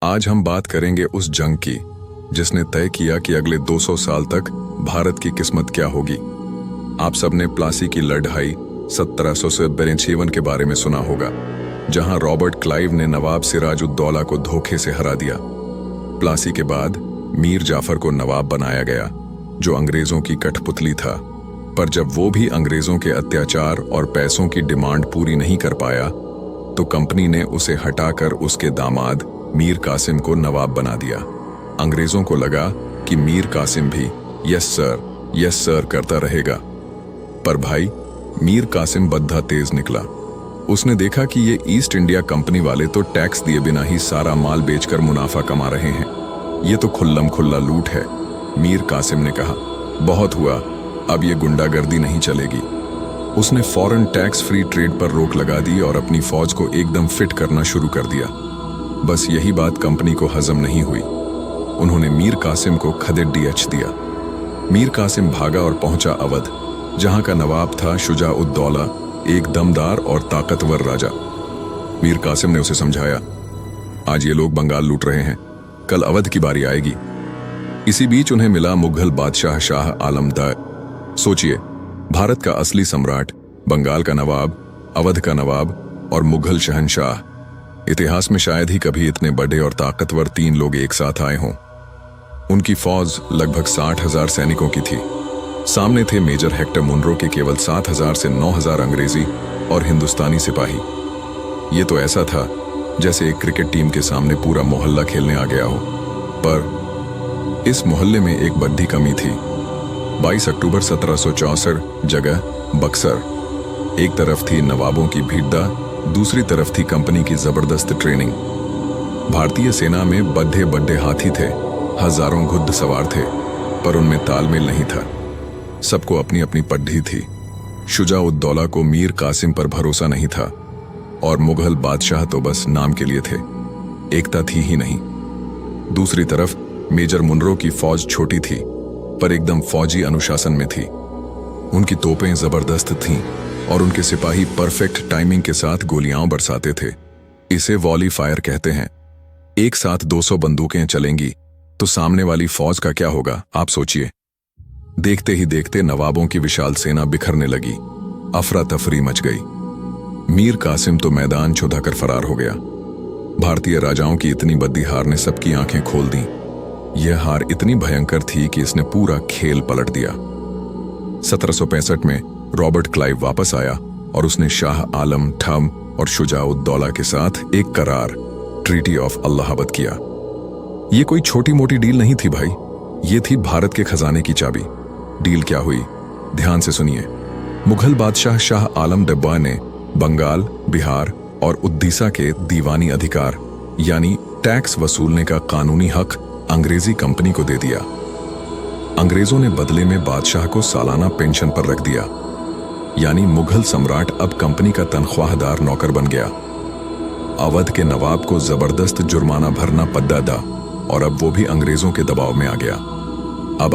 आज हम बात करेंगे उस जंग की जिसने तय किया कि अगले 200 साल तक भारत की किस्मत क्या होगी। आप सबने प्लासी की लड़ाई 1700 से 52 के बारे में सुना होगा, जहां रॉबर्ट क्लाइव ने नवाब सिराजुद्दौला को धोखे से हरा दिया। प्लासी के बाद मीर जाफर को नवाब बनाया गया, जो अंग्रेजों की कठपुतली था। पर जब वो भी अंग्रेजों के अत्याचार और पैसों की डिमांड पूरी नहीं कर पाया, तो कंपनी ने उसे हटाकर उसके दामाद मीर कासिम को नवाब बना दिया। अंग्रेजों को लगा कि मीर कासिम भी यस सर करता रहेगा। पर भाई, मीर कासिम बद्धा तेज निकला। उसने देखा कि ये ईस्ट इंडिया कंपनी वाले तो टैक्स दिए बिना ही सारा माल बेचकर मुनाफा कमा रहे हैं। ये तो खुल्लम खुल्ला लूट है। मीर कासिम ने कहा, बहुत हुआ, अब ये गुंडागर्दी नहीं चलेगी। उसने फॉरेन टैक्स फ्री ट्रेड पर रोक लगा दी और अपनी फौज को एकदम फिट करना शुरू कर दिया। बस यही बात कंपनी को हजम नहीं हुई। उन्होंने मीर कासिम को खदेड़ दिया। मीर कासिम भागा और पहुंचा अवध, जहां का नवाब था शुजा-उद-दौला, एक दमदार और ताकतवर राजा। मीर कासिम ने उसे समझाया, आज ये लोग बंगाल लूट रहे हैं, कल अवध की बारी आएगी। इसी बीच उन्हें मिला मुगल बादशाह शाह आलम द। सोचिए, भारत का असली सम्राट, बंगाल का नवाब, अवध का नवाब और मुगल शहंशाह। इतिहास में शायद ही कभी इतने बड़े और ताकतवर 3 लोग एक साथ आए हों। उनकी फौज लगभग 60,000 सैनिकों की थी। सामने थे मेजर हेक्टर मुनरो के केवल 7,000 से 9,000 अंग्रेजी और हिंदुस्तानी सिपाही। ये तो ऐसा था जैसे एक क्रिकेट टीम के सामने पूरा मोहल्ला खेलने आ गया हो। पर इस मोहल्ले में एक बड्डी कमी थी। 22 अक्टूबर 1764, जगह बक्सर। एक तरफ थी नवाबों की भीड़दा, दूसरी तरफ थी कंपनी की जबरदस्त ट्रेनिंग। भारतीय सेना में बड्ढे बड्ढे हाथी थे, हजारों घुड़ सवार थे, पर उनमें तालमेल नहीं था। सबको अपनी अपनी पड्ढी थी। शुजा-उद-दौला को मीर कासिम पर भरोसा नहीं था और मुगल बादशाह तो बस नाम के लिए थे, एकता थी ही नहीं। दूसरी तरफ मेजर मुनरो की फौज छोटी थी, पर एकदम फौजी अनुशासन में थी। उनकी तोपें जबरदस्त थीं और उनके सिपाही परफेक्ट टाइमिंग के साथ गोलियां बरसाते थे। इसे वॉली फायर कहते हैं। एक साथ 200 बंदूकें चलेंगी तो सामने वाली फौज का क्या होगा, आप सोचिए। देखते ही देखते नवाबों की विशाल सेना बिखरने लगी। अफरा तफरी मच गई। मीर कासिम तो मैदान छुड़ाकर फरार हो गया। भारतीय राजाओं की इतनी बद्दी हार ने सबकी आंखें खोल दी। यह हार इतनी भयंकर थी कि इसने पूरा खेल पलट दिया। 1765 में रॉबर्ट क्लाइव वापस आया और उसने शाह आलम ठम और शुजा-उद-दौला के साथ एक करार, ट्रीटी ऑफ इलाहाबाद किया। ये कोई छोटी मोटी डील नहीं थी भाई, ये थी भारत के खजाने की चाबी। डील क्या हुई, ध्यान से सुनिए। मुगल बादशाह शाह आलम डब्बा ने बंगाल, बिहार और उड़ीसा के दीवानी अधिकार यानी टैक्स वसूलने का कानूनी हक अंग्रेजी कंपनी को दे दिया। अंग्रेजों ने बदले में बादशाह को सालाना पेंशन पर रख दिया, यानी मुगल सम्राट अब कंपनी का तनख्वाहदार नौकर बन गया। अवध के नवाब को जबरदस्त जुर्माना भरना पड़ता था और अब वो भी अंग्रेजों के दबाव में आ गया। अब